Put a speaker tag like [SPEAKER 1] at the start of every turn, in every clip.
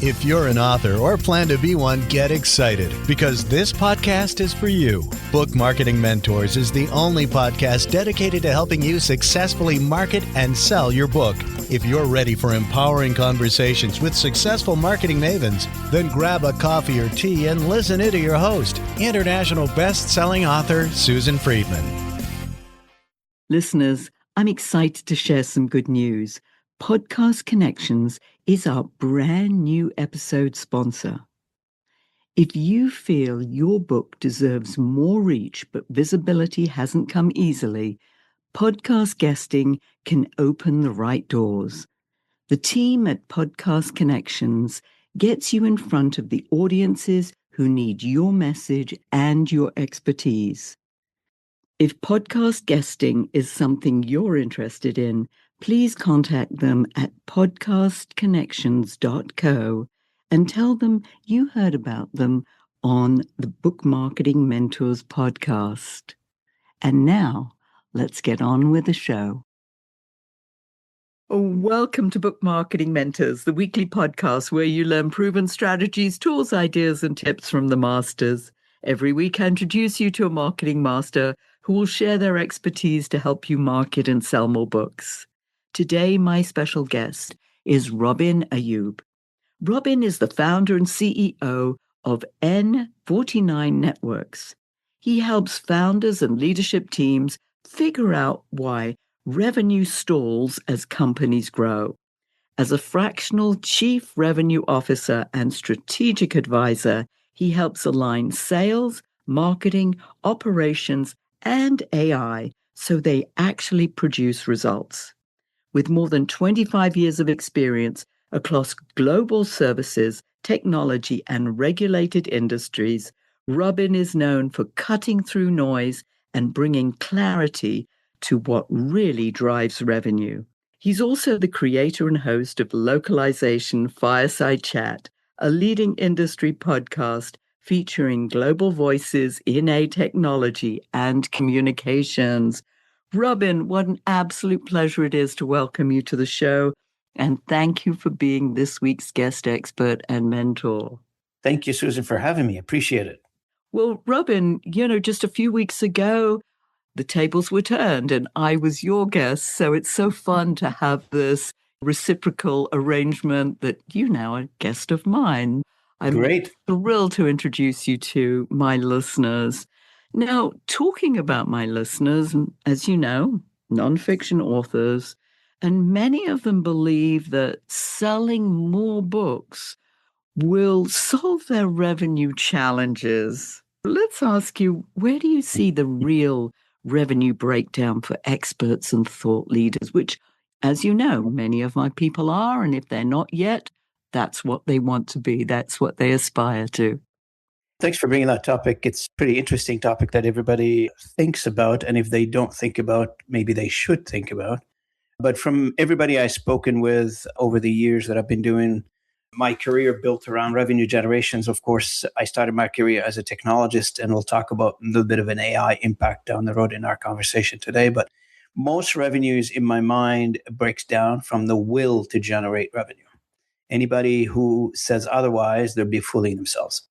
[SPEAKER 1] If you're an author or plan to be one, get excited because this podcast is for you. Book Marketing Mentors is the only podcast dedicated to helping you successfully market and sell your book. If you're ready for empowering conversations with successful marketing mavens, then grab a coffee or tea and listen in to your host, international best-selling author Susan Friedmann.
[SPEAKER 2] Listeners, I'm excited to share some good news. Podcast Connections is our brand new episode sponsor. If you feel your book deserves more reach but visibility hasn't come easily, podcast guesting can open the right doors. The team at Podcast Connections gets you in front of the audiences who need your message and your expertise. If podcast guesting is something you're interested in, please contact them at podcastconnections.co and tell them you heard about them on the Book Marketing Mentors podcast. And now, let's get on with the show. Welcome to Book Marketing Mentors, the weekly podcast where you learn proven strategies, tools, ideas, and tips from the masters. Every week, I introduce you to a marketing master who will share their expertise to help you market and sell more books. Today, my special guest is Robin Ayoub. Robin is the founder and CEO of N49 Networks. He helps founders and leadership teams figure out why revenue stalls as companies grow. As a fractional chief revenue officer and strategic advisor, he helps align sales, marketing, operations, and AI so they actually produce results. With more than 25 years of experience across global services, technology, and regulated industries, Robin is known for cutting through noise and bringing clarity to what really drives revenue. He's also the creator and host of Localization Fireside Chat, a leading industry podcast featuring global voices in AI technology and communications. Robin, what an absolute pleasure it is to welcome you to the show. And thank you for being this week's guest expert and mentor.
[SPEAKER 3] Thank you, Susan, for having me. Appreciate it.
[SPEAKER 2] Well, Robin, just a few weeks ago, the tables were turned and I was your guest. So it's so fun to have this reciprocal arrangement that you now are a guest of mine. I'm
[SPEAKER 3] Great.
[SPEAKER 2] Thrilled to introduce you to my listeners. Now, talking about my listeners, as you know, nonfiction authors, and many of them believe that selling more books will solve their revenue challenges. Let's ask you, where do you see the real revenue breakdown for experts and thought leaders, which, as you know, many of my people are, and if they're not yet, that's what they want to be. That's what they aspire to.
[SPEAKER 3] Thanks for bringing that topic. It's a pretty interesting topic that everybody thinks about. And if they don't think about, maybe they should think about. But from everybody I've spoken with over the years that I've been doing my career built around revenue generations, of course, I started my career as a technologist, and we'll talk about a little bit of an AI impact down the road in our conversation today. But most revenues in my mind breaks down from the will to generate revenue. Anybody who says otherwise, they'll be fooling themselves.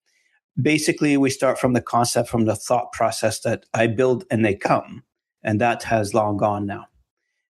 [SPEAKER 3] Basically, we start from the concept, from the thought process that I build and they come. And that has long gone now.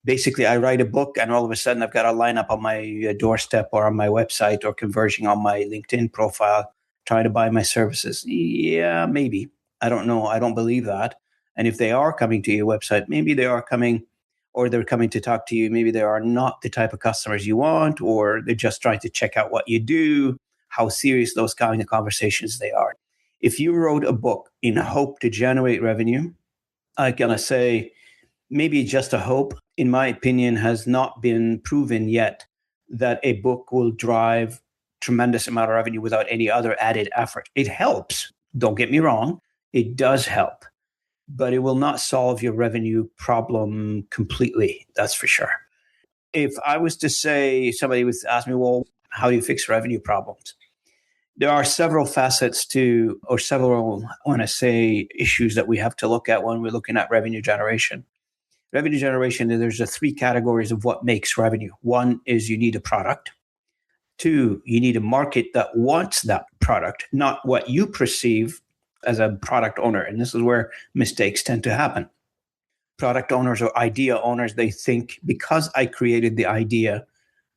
[SPEAKER 3] Basically, I write a book and all of a sudden I've got a lineup on my doorstep or on my website or converging on my LinkedIn profile trying to buy my services. Yeah, maybe. I don't know. I don't believe that. And if they are coming to your website, maybe they are coming or they're coming to talk to you. Maybe they are not the type of customers you want, or they're just trying to check out what you do, how serious those kind of conversations they are. If you wrote a book in hope to generate revenue, I'm going to say maybe just a hope, in my opinion, has not been proven yet that a book will drive tremendous amount of revenue without any other added effort. It helps. Don't get me wrong. It does help, but it will not solve your revenue problem completely. That's for sure. If I was to say, somebody would ask me, well, how do you fix revenue problems? There are several facets to, or several, I want to say, issues that we have to look at when we're looking at revenue generation. Revenue generation, there's the three categories of what makes revenue. One is you need a product. Two, you need a market that wants that product, not what you perceive as a product owner. And this is where mistakes tend to happen. Product owners or idea owners, they think because I created the idea,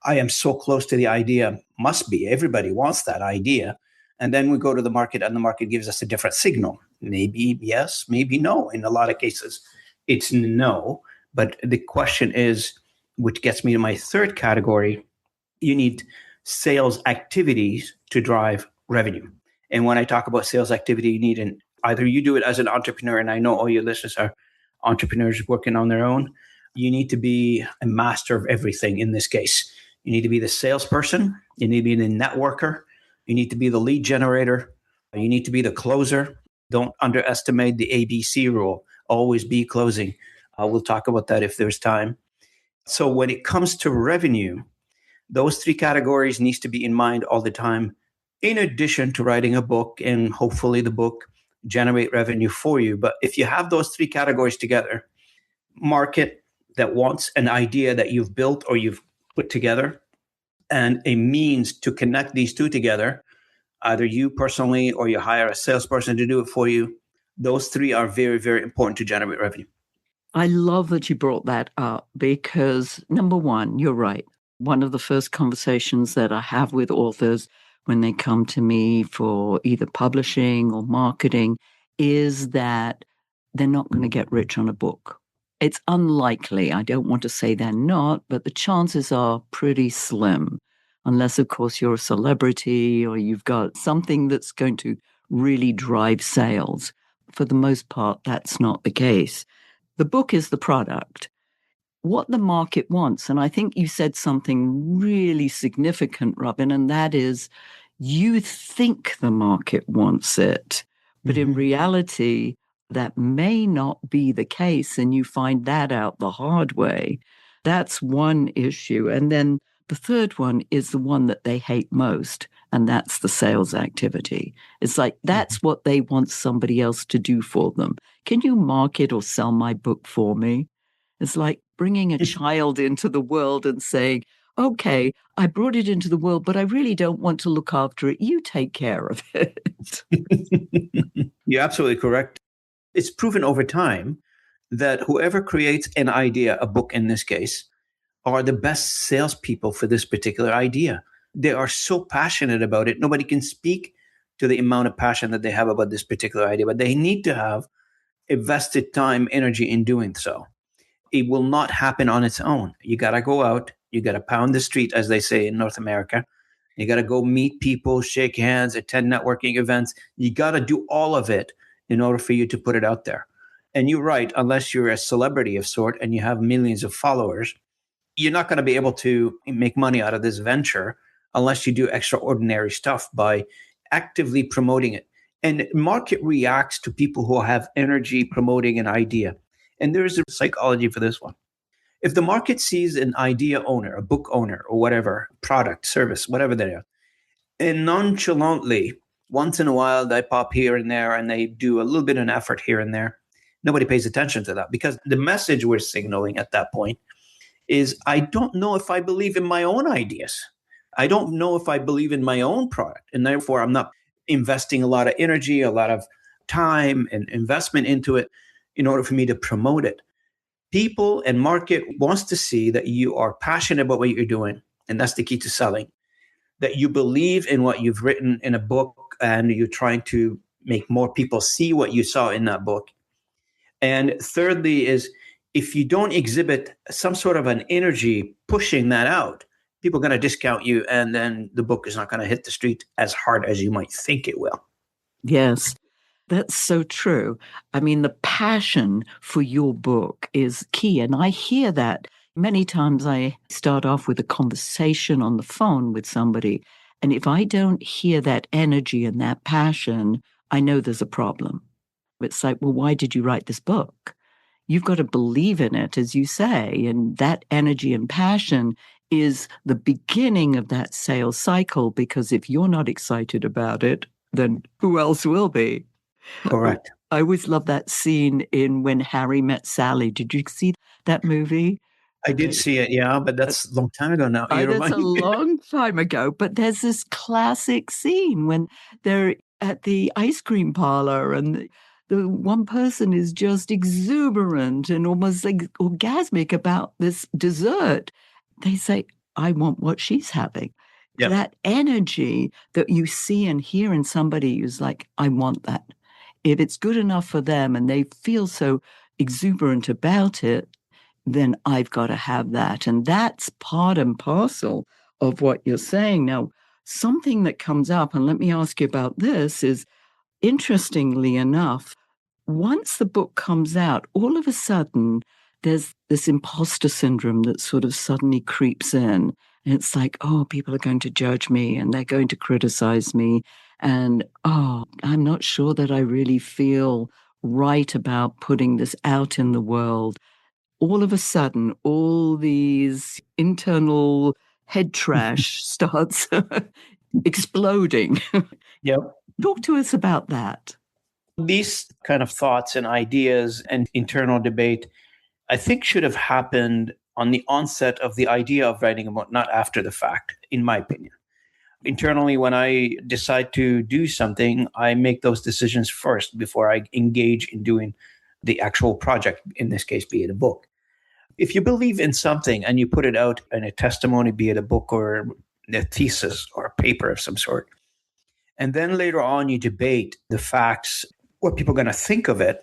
[SPEAKER 3] I am so close to the idea, must be. Everybody wants that idea. And then we go to the market and the market gives us a different signal. Maybe yes, maybe no. In a lot of cases, it's no. But the question is, which gets me to my third category, you need sales activities to drive revenue. And when I talk about sales activity, you need either you do it as an entrepreneur, and I know all your listeners are entrepreneurs working on their own. You need to be a master of everything in this case. You need to be the salesperson. You need to be the networker. You need to be the lead generator. You need to be the closer. Don't underestimate the ABC rule. Always be closing. We'll talk about that if there's time. So when it comes to revenue, those three categories needs to be in mind all the time, in addition to writing a book, and hopefully the book generate revenue for you. But if you have those three categories together, market that wants an idea that you've built or you've put together, and a means to connect these two together, either you personally or you hire a salesperson to do it for you, those three are very, very important to generate revenue.
[SPEAKER 2] I love that you brought that up because, number one, you're right. One of the first conversations that I have with authors when they come to me for either publishing or marketing is that they're not going to get rich on a book. It's unlikely. I don't want to say they're not, but the chances are pretty slim, unless, of course, you're a celebrity or you've got something that's going to really drive sales. For the most part, that's not the case. The book is the product. What the market wants, and I think you said something really significant, Robin, and that is you think the market wants it, but in reality, that may not be the case, and you find that out the hard way. That's one issue. And then the third one is the one that they hate most, and that's the sales activity. It's like, that's what they want somebody else to do for them. Can you market or sell my book for me? It's like bringing a child into the world and saying, okay, I brought it into the world, but I really don't want to look after it. You take care of it.
[SPEAKER 3] You're absolutely correct. It's proven over time that whoever creates an idea, a book in this case, are the best salespeople for this particular idea. They are so passionate about it. Nobody can speak to the amount of passion that they have about this particular idea, but they need to have invested time, energy in doing so. It will not happen on its own. You got to go out. You got to pound the street, as they say in North America. You got to go meet people, shake hands, attend networking events. You got to do all of it in order for you to put it out there. And you're right, unless you're a celebrity of sort and you have millions of followers, you're not going to be able to make money out of this venture unless you do extraordinary stuff by actively promoting it. And market reacts to people who have energy promoting an idea. And there's a psychology for this one. If the market sees an idea owner, a book owner, or whatever, product, service, whatever they are, and nonchalantly, once in a while, they pop here and there and they do a little bit of an effort here and there, nobody pays attention to that because the message we're signaling at that point is, I don't know if I believe in my own ideas. I don't know if I believe in my own product. And therefore, I'm not investing a lot of energy, a lot of time and investment into it in order for me to promote it. People and market wants to see that you are passionate about what you're doing. And that's the key to selling, that you believe in what you've written in a book and you're trying to make more people see what you saw in that book. And thirdly is, if you don't exhibit some sort of an energy pushing that out, people are going to discount you, and then the book is not going to hit the street as hard as you might think it will.
[SPEAKER 2] Yes, that's so true. I mean, the passion for your book is key. And I hear that many times. I start off with a conversation on the phone with somebody. And if I don't hear that energy and that passion, I know there's a problem. It's like, well, why did you write this book? You've got to believe in it, as you say. And that energy and passion is the beginning of that sales cycle, because if you're not excited about it, then who else will be?
[SPEAKER 3] Correct.
[SPEAKER 2] I always love that scene in When Harry Met Sally. Did you see that movie?
[SPEAKER 3] I did see it, yeah, but that's a long time ago now. You
[SPEAKER 2] That's
[SPEAKER 3] remind
[SPEAKER 2] a
[SPEAKER 3] me.
[SPEAKER 2] long time ago, but there's this classic scene when they're at the ice cream parlor and the one person is just exuberant and almost like orgasmic about this dessert. They say, I want what she's having.
[SPEAKER 3] Yep.
[SPEAKER 2] That energy that you see and hear in somebody who's like, I want that. If it's good enough for them and they feel so exuberant about it, then I've got to have that. And that's part and parcel of what you're saying. Now, something that comes up, and let me ask you about this, is interestingly enough, once the book comes out, all of a sudden, there's this imposter syndrome that sort of suddenly creeps in. And it's like, oh, people are going to judge me and they're going to criticize me. And oh, I'm not sure that I really feel right about putting this out in the world. All of a sudden, all these internal head trash starts exploding.
[SPEAKER 3] Yep.
[SPEAKER 2] Talk to us about that.
[SPEAKER 3] These kind of thoughts and ideas and internal debate, I think, should have happened on the onset of the idea of writing a book, not after the fact, in my opinion. Internally, when I decide to do something, I make those decisions first before I engage in doing the actual project, in this case, be it a book. If you believe in something and you put it out in a testimony, be it a book or a thesis or a paper of some sort, and then later on you debate the facts, what people are going to think of it,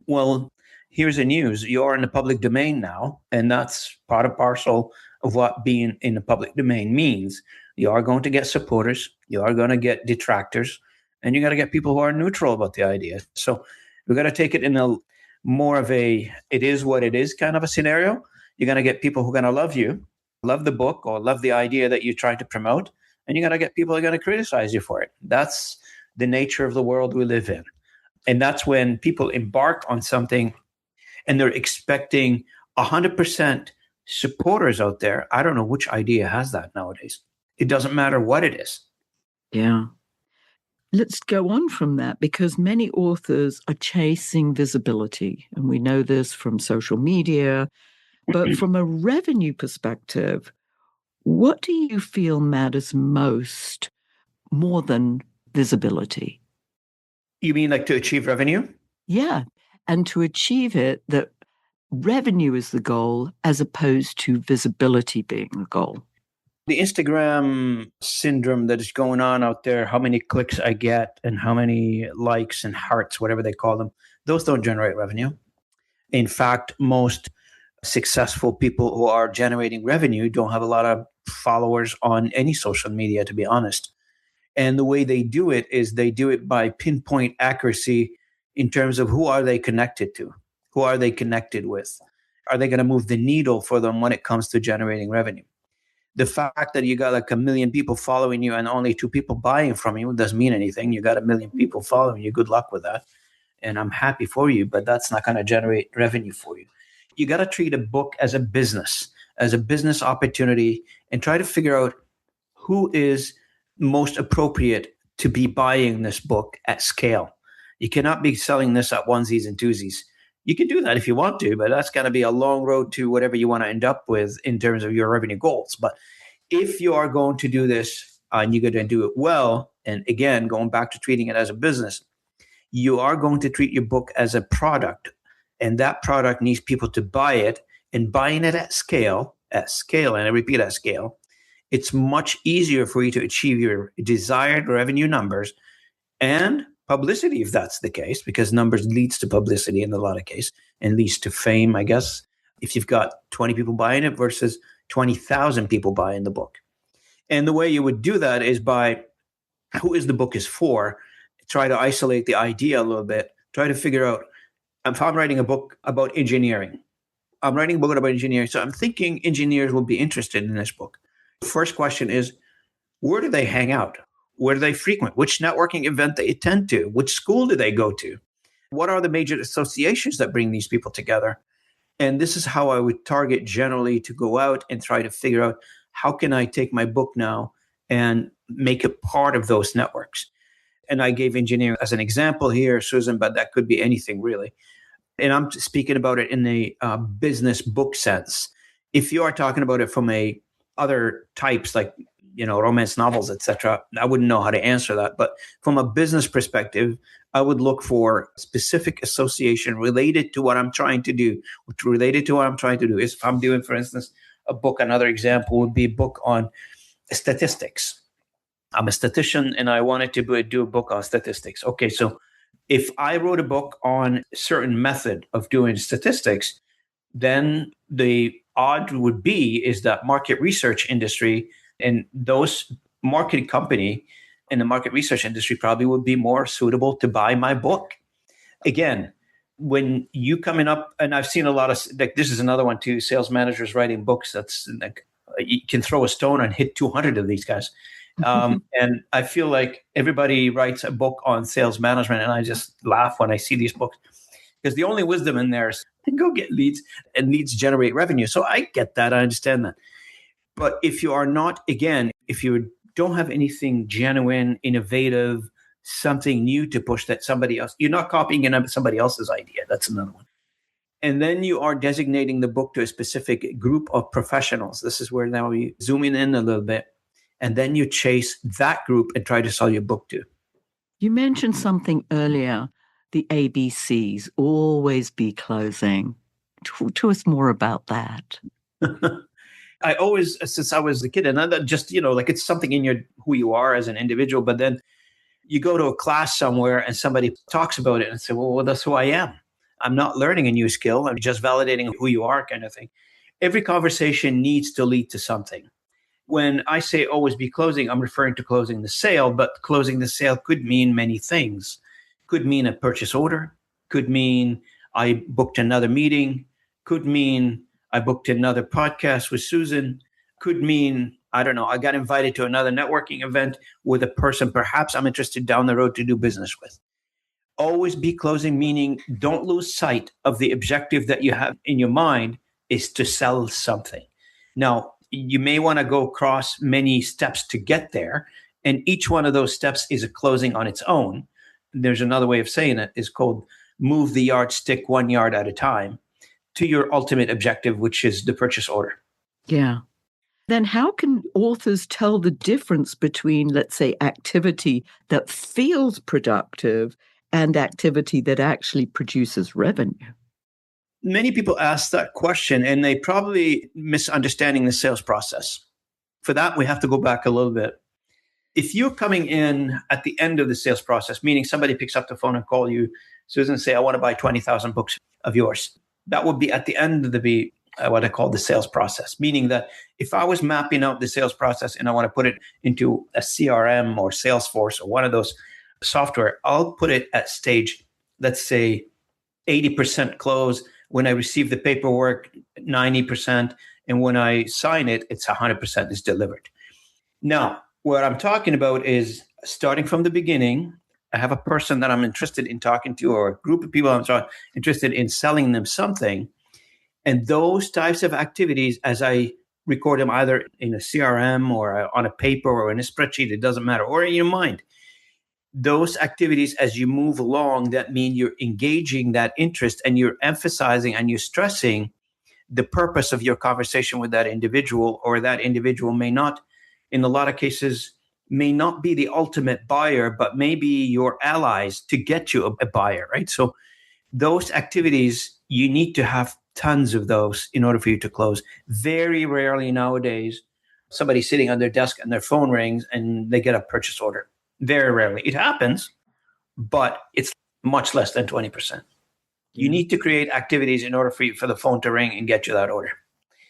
[SPEAKER 3] well, here's the news. You're in the public domain now, and that's part and parcel of what being in the public domain means. You are going to get supporters, you are going to get detractors, and you got to get people who are neutral about the idea. So we've got to take it in a more of a it is what it is kind of a scenario. You're going to get people who are going to love you, love the book, or love the idea that you're trying to promote, and you're going to get people who are going to criticize you for it. That's the nature of the world we live in. And that's when people embark on something and they're expecting 100% supporters out there. I don't know which idea has that nowadays. It doesn't matter what it is.
[SPEAKER 2] Yeah. Let's go on from that because many authors are chasing visibility. And we know this from social media. But from a revenue perspective, what do you feel matters most more than visibility?
[SPEAKER 3] You mean like to achieve revenue?
[SPEAKER 2] Yeah. And to achieve it, that revenue is the goal as opposed to visibility being the goal.
[SPEAKER 3] The Instagram syndrome that is going on out there, how many clicks I get and how many likes and hearts, whatever they call them, those don't generate revenue. In fact, most successful people who are generating revenue don't have a lot of followers on any social media, to be honest. And the way they do it is they do it by pinpoint accuracy in terms of who are they connected to? Who are they connected with? Are they going to move the needle for them when it comes to generating revenue? The fact that you got like 1 million people following you and only 2 people buying from you doesn't mean anything. You got 1 million people following you. Good luck with that. And I'm happy for you, but that's not going to generate revenue for you. You got to treat a book as a business opportunity, and try to figure out who is most appropriate to be buying this book at scale. You cannot be selling this at onesies and twosies. You can do that if you want to, but that's going to be a long road to whatever you want to end up with in terms of your revenue goals. But if you are going to do this and you're going to do it well, and again, going back to treating it as a business, you are going to treat your book as a product, and that product needs people to buy it, and buying it at scale, and I repeat, at scale, it's much easier for you to achieve your desired revenue numbers and publicity, if that's the case, because numbers leads to publicity in a lot of cases and leads to fame, I guess, if you've got 20 people buying it versus 20,000 people buying the book. And the way you would do that is by who is the book is for, try to isolate the idea a little bit, try to figure out, if I'm writing a book about engineering, so I'm thinking engineers will be interested in this book. First question is, where do they hang out? Where do they frequent? Which networking event they attend to? Which school do they go to? What are the major associations that bring these people together? And this is how I would target generally, to go out and try to figure out, how can I take my book now and make it part of those networks? And I gave engineering as an example here, Susan, but that could be anything really. And I'm speaking about it in the business book sense. If you are talking about it from a other types like, romance novels, etc., I wouldn't know how to answer that. But from a business perspective, I would look for specific association related to what I'm trying to do. Is if I'm doing, for instance, a book, another example would be a book on statistics. I'm a statistician and I wanted to do a book on statistics. Okay, so if I wrote a book on a certain method of doing statistics, then the odd would be is that market research industry and those marketing company in the market research industry probably would be more suitable to buy my book. Again, when you coming up, and I've seen a lot of, like, this is another one too, sales managers writing books. That's like, you can throw a stone and hit 200 of these guys. And I feel like everybody writes a book on sales management, and I just laugh when I see these books because the only wisdom in there is go get leads, and leads generate revenue. So I get that. I understand that. But if you are not, again, if you don't have anything genuine, innovative, something new to push that somebody else, you're not copying somebody else's idea. That's another one. And then you are designating the book to a specific group of professionals. This is where now we zooming in a little bit. And then you chase that group and try to sell your book to.
[SPEAKER 2] You mentioned something earlier, the ABCs, always be closing. Talk to us more about that.
[SPEAKER 3] I always, since I was a kid, and that just, like it's something in who you are as an individual, but then you go to a class somewhere and somebody talks about it and say, well, that's who I am. I'm not learning a new skill. I'm just validating who you are, kind of thing. Every conversation needs to lead to something. When I say always be closing, I'm referring to closing the sale, but closing the sale could mean many things. Could mean a purchase order, could mean I booked another meeting, could mean I booked another podcast with Susan, could mean, I don't know, I got invited to another networking event with a person perhaps I'm interested down the road to do business with. Always be closing, meaning don't lose sight of the objective that you have in your mind is to sell something. Now, you may want to go across many steps to get there, and each one of those steps is a closing on its own. There's another way of saying it is called move the yardstick 1 yard at a time to your ultimate objective, which is the purchase order.
[SPEAKER 2] Yeah. Then how can authors tell the difference between, let's say, activity that feels productive and activity that actually produces revenue?
[SPEAKER 3] Many people ask that question, and they probably misunderstanding the sales process. For that, we have to go back a little bit. If you're coming in at the end of the sales process, meaning somebody picks up the phone and call you, Susan, and say, I want to buy 20,000 books of yours. That would be at the end of what I call the sales process, meaning that if I was mapping out the sales process and I want to put it into a CRM or Salesforce or one of those software, I'll put it at stage, let's say 80% close. When I receive the paperwork, 90%. And when I sign it, it's 100% is delivered. Now, what I'm talking about is starting from the beginning. I have a person that I'm interested in talking to, or a group of people I'm interested in selling them something. And those types of activities, as I record them either in a CRM or on a paper or in a spreadsheet, it doesn't matter, or in your mind. Those activities, as you move along, that mean you're engaging that interest and you're emphasizing and you're stressing the purpose of your conversation with that individual, or that individual may not, in a lot of cases, may not be the ultimate buyer, but maybe your allies to get you a buyer, right? So those activities, you need to have tons of those in order for you to close. Very rarely nowadays, somebody's sitting on their desk and their phone rings and they get a purchase order. Very rarely. It happens, but it's much less than 20%. You need to create activities in order for the phone to ring and get you that order.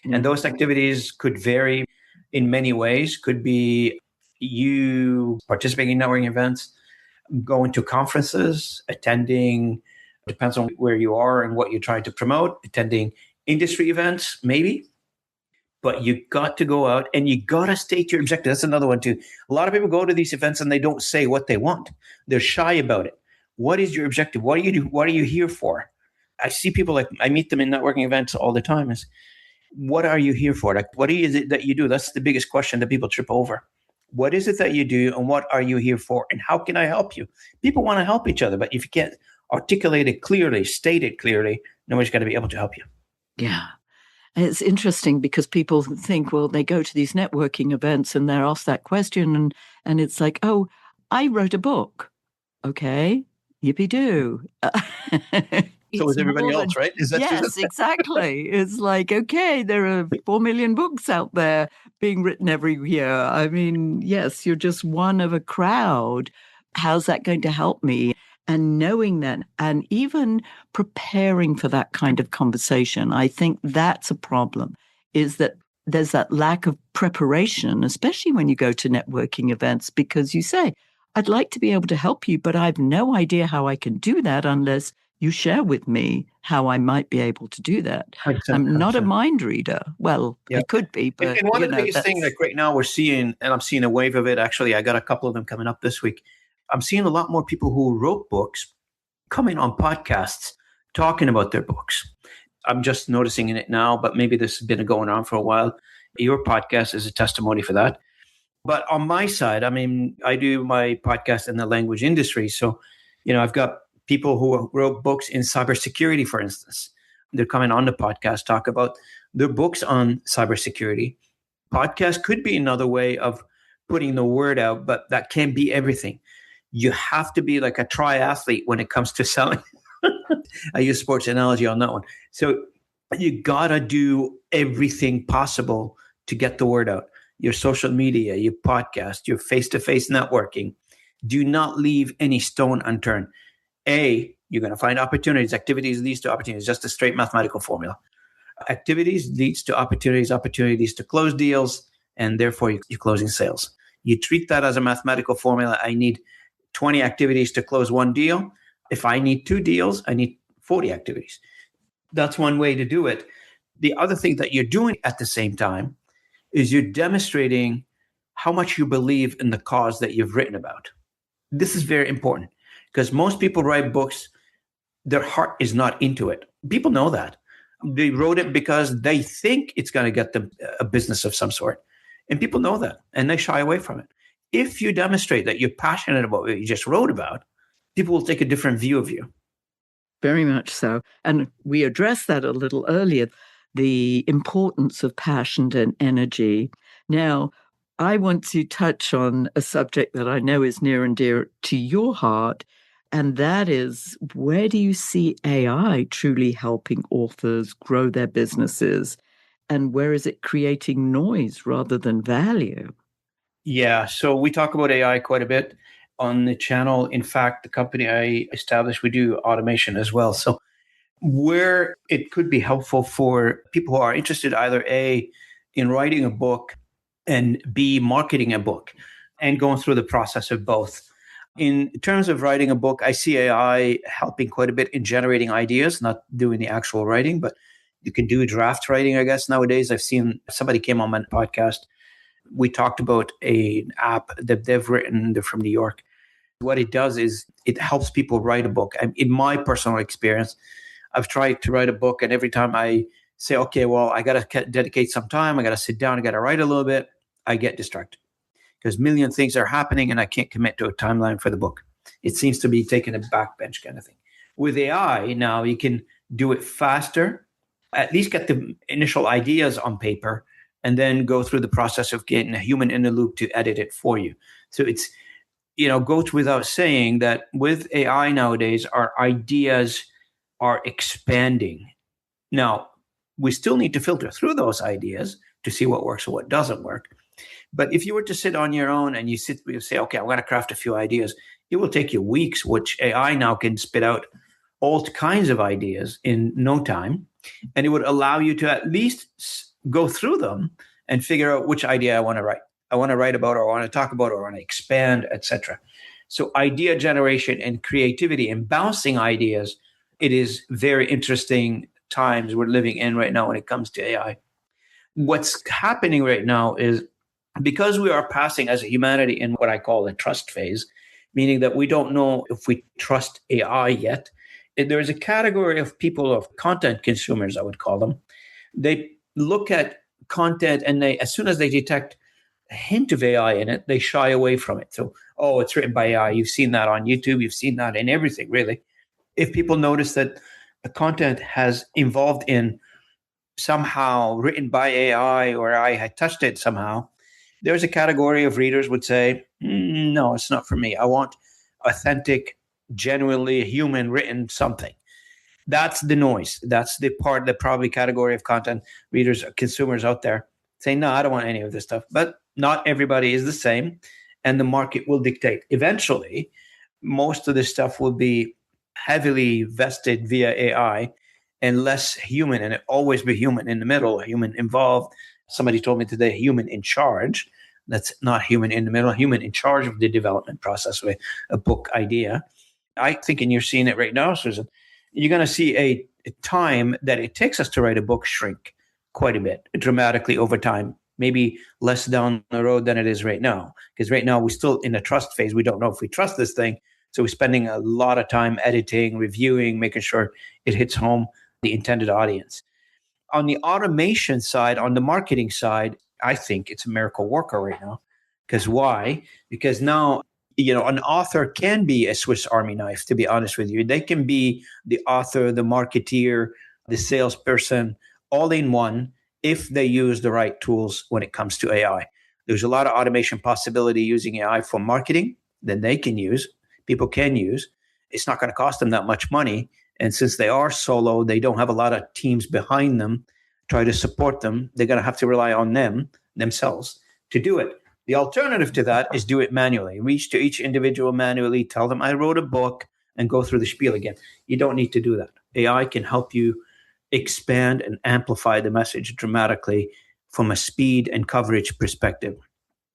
[SPEAKER 3] Mm-hmm. And those activities could vary in many ways. Could be you participating in networking events, going to conferences, attending, depends on where you are and what you're trying to promote, attending industry events, maybe. But you got to go out and you got to state your objective. That's another one too. A lot of people go to these events and they don't say what they want. They're shy about it. What is your objective? What do you do? What are you here for? I see people I meet them in networking events all the time. Is what are you here for? What is it that you do? That's the biggest question that people trip over. What is it that you do and what are you here for? And how can I help you? People want to help each other, but if you can't articulate it clearly, state it clearly, nobody's going to be able to help you.
[SPEAKER 2] Yeah. It's interesting because people think, well, they go to these networking events and they're asked that question, and it's like, oh, I wrote a book. Okay, yippee-doo.
[SPEAKER 3] So is everybody else, right? Is that true?
[SPEAKER 2] Yes, exactly. It's like, okay, there are 4 million books out there being written every year. I mean, yes, you're just one of a crowd. How's that going to help me? And knowing that, and even preparing for that kind of conversation, I think that's a problem, is that there's that lack of preparation, especially when you go to networking events, because you say, I'd like to be able to help you, but I have no idea how I can do that unless you share with me how I might be able to do that.
[SPEAKER 3] 100%,
[SPEAKER 2] I'm not a
[SPEAKER 3] 100%.
[SPEAKER 2] mind reader. Well,
[SPEAKER 3] Yeah.
[SPEAKER 2] I could be, but
[SPEAKER 3] And one of the biggest things,
[SPEAKER 2] that's
[SPEAKER 3] like right now, we're seeing, and I'm seeing a wave of it. Actually, I got a couple of them coming up this week. I'm seeing a lot more people who wrote books coming on podcasts talking about their books. I'm just noticing it now, but maybe this has been going on for a while. Your podcast is a testimony for that. But on my side, I mean, I do my podcast in the language industry. So, I've got people who wrote books in cybersecurity, for instance. They're coming on the podcast, talk about their books on cybersecurity. Podcast could be another way of putting the word out, but that can't be everything. You have to be like a triathlete when it comes to selling. I use sports analogy on that one. So you got to do everything possible to get the word out. Your social media, your podcast, your face-to-face networking. Do not leave any stone unturned. You're going to find opportunities. Activities leads to opportunities. Just a straight mathematical formula. Activities leads to opportunities. Opportunity leads to close deals, and therefore you're closing sales. You treat that as a mathematical formula. I need 20 activities to close one deal. If I need 2 deals, I need 40 activities. That's one way to do it. The other thing that you're doing at the same time is you're demonstrating how much you believe in the cause that you've written about. This is very important because most people write books, their heart is not into it. People know that. They wrote it because they think it's going to get them a business of some sort. And people know that, and they shy away from it. If you demonstrate that you're passionate about what you just wrote about, people will take a different view of you.
[SPEAKER 2] very much so. And we addressed that a little earlier, the importance of passion and energy. Now, I want to touch on a subject that I know is near and dear to your heart, and that is, where do you see AI truly helping authors grow their businesses? And where is it creating noise rather than value?
[SPEAKER 3] Yeah, so we talk about AI quite a bit on the channel. In fact, the company I established, we do automation as well. So where it could be helpful for people who are interested, either A, in writing a book, and B, marketing a book, and going through the process of both. In terms of writing a book, I see AI helping quite a bit in generating ideas, not doing the actual writing, but you can do draft writing, I guess, nowadays. I've seen somebody came on my podcast. We talked about an app that they've written. They're from New York. What it does is it helps people write a book. And in my personal experience, I've tried to write a book, and every time I say, okay, well, I got to dedicate some time, I got to sit down, I got to write a little bit, I get distracted because a million things are happening and I can't commit to a timeline for the book. It seems to be taking a backbench kind of thing. With AI now, you can do it faster, at least get the initial ideas on paper, and then go through the process of getting a human in the loop to edit it for you. So it's, goes without saying that with AI nowadays, our ideas are expanding. Now, we still need to filter through those ideas to see what works and what doesn't work. But if you were to sit on your own and you say, okay, I'm going to craft a few ideas, it will take you weeks, which AI now can spit out all kinds of ideas in no time. And it would allow you to at least go through them and figure out which idea I want to write. I want to write about, or I want to talk about, or I want to expand, etc. So idea generation and creativity and bouncing ideas, it is very interesting times we're living in right now when it comes to AI. What's happening right now is because we are passing as a humanity in what I call a trust phase, meaning that we don't know if we trust AI yet. There's a category of people, of content consumers, I would call them. They look at content and as soon as they detect a hint of AI in it, they shy away from it. So, it's written by AI. You've seen that on YouTube. You've seen that in everything, really. If people notice that the content has involved in somehow written by AI or I had touched it somehow, there's a category of readers would say, no, it's not for me. I want authentic, genuinely human written something. That's the noise. That's the part, the probably category of content readers, consumers out there saying, no, I don't want any of this stuff. But not everybody is the same. And the market will dictate. Eventually, most of this stuff will be heavily vested via AI and less human, and it always be human in the middle, human involved. Somebody told me today, human in charge. That's not human in the middle, human in charge of the development process with a book idea. I think, and you're seeing it right now, Susan, you're going to see a time that it takes us to write a book shrink quite a bit, dramatically over time, maybe less down the road than it is right now. Because right now we're still in a trust phase. We don't know if we trust this thing. So we're spending a lot of time editing, reviewing, making sure it hits home the intended audience. On the automation side, on the marketing side, I think it's a miracle worker right now. Because why? Because now, an author can be a Swiss Army knife, to be honest with you. They can be the author, the marketeer, the salesperson, all in one if they use the right tools when it comes to AI. There's a lot of automation possibility using AI for marketing that they can use, people can use. It's not going to cost them that much money. And since they are solo, they don't have a lot of teams behind them try to support them. They're going to have to rely on themselves to do it. The alternative to that is do it manually. Reach to each individual manually, tell them I wrote a book, and go through the spiel again. You don't need to do that. AI can help you expand and amplify the message dramatically from a speed and coverage perspective.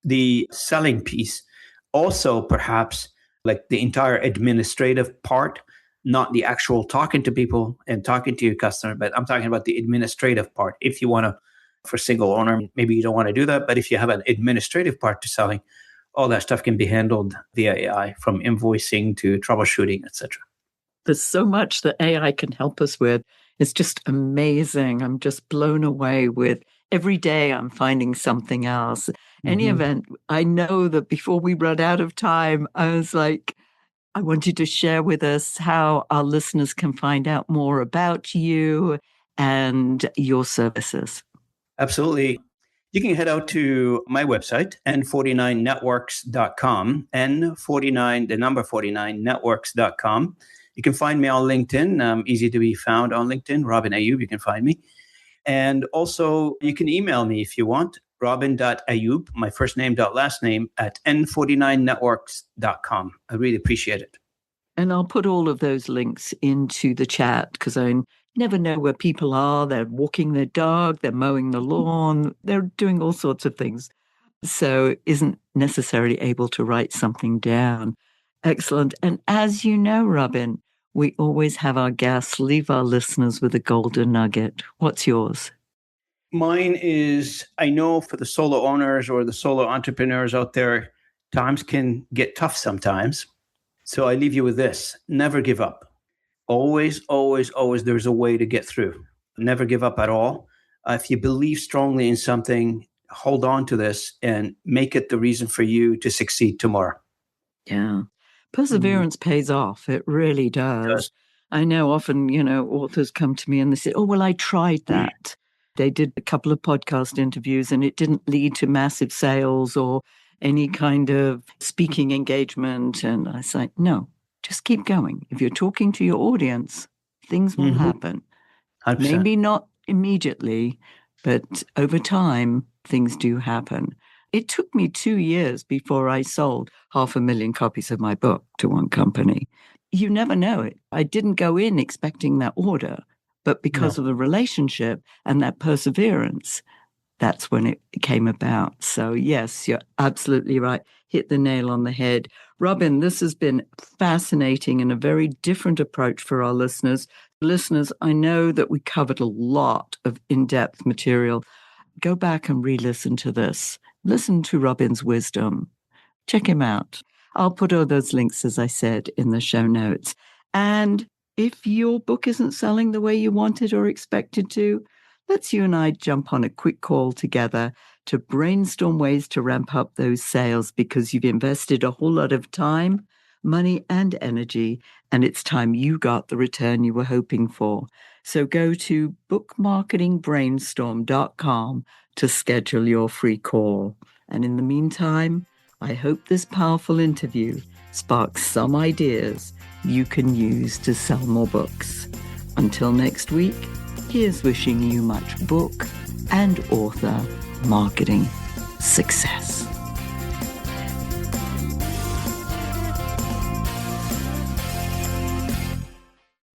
[SPEAKER 3] The selling piece, also perhaps like the entire administrative part, not the actual talking to people and talking to your customer, but I'm talking about the administrative part. If you want to, for single owner, maybe you don't want to do that, but if you have an administrative part to selling, all that stuff can be handled via AI, from invoicing to troubleshooting, etc.
[SPEAKER 2] There's so much that AI can help us with. It's just amazing. I'm just blown away with every day I'm finding something else. Any event, I know that before we run out of time, I was like, I want you to share with us how our listeners can find out more about you and your services.
[SPEAKER 3] Absolutely. You can head out to my website, N49networks.com, N49, the number 49, networks.com. You can find me on LinkedIn. Easy to be found on LinkedIn. Robin Ayoub, you can find me. And also, you can email me if you want, robin.ayoub, my first name, last name, at N49networks.com. I really appreciate it.
[SPEAKER 2] And I'll put all of those links into the chat because I never know where people are. They're walking their dog, they're mowing the lawn, they're doing all sorts of things. So isn't necessarily able to write something down. Excellent. And as you know, Robin, we always have our guests leave our listeners with a golden nugget. What's yours?
[SPEAKER 3] Mine is, I know for the solo owners or the solo entrepreneurs out there, times can get tough sometimes. So I leave you with this: never give up. Always, always, always, there's a way to get through. Never give up at all. If you believe strongly in something, hold on to this and make it the reason for you to succeed tomorrow.
[SPEAKER 2] Yeah. Perseverance pays off. It really does. I know often, authors come to me and they say, oh, well, I tried that. They did a couple of podcast interviews and it didn't lead to massive sales or any kind of speaking engagement. And I say, no, just keep going. If you're talking to your audience, things will happen.
[SPEAKER 3] 100%.
[SPEAKER 2] Maybe not immediately, but over time, things do happen. It took me 2 years before I sold 500,000 copies of my book to one company. You never know it. I didn't go in expecting that order, but because of the relationship and that perseverance, that's when it came about. So yes, you're absolutely right. Hit the nail on the head. Robin, this has been fascinating and a very different approach for our listeners. Listeners, I know that we covered a lot of in-depth material. Go back and re-listen to this. Listen to Robin's wisdom. Check him out. I'll put all those links, as I said, in the show notes. And if your book isn't selling the way you wanted or expected to, let's you and I jump on a quick call together to brainstorm ways to ramp up those sales because you've invested a whole lot of time, money, and energy, and it's time you got the return you were hoping for. So go to bookmarketingbrainstorm.com to schedule your free call. And in the meantime, I hope this powerful interview sparks some ideas you can use to sell more books. Until next week, here's wishing you much book and author marketing success.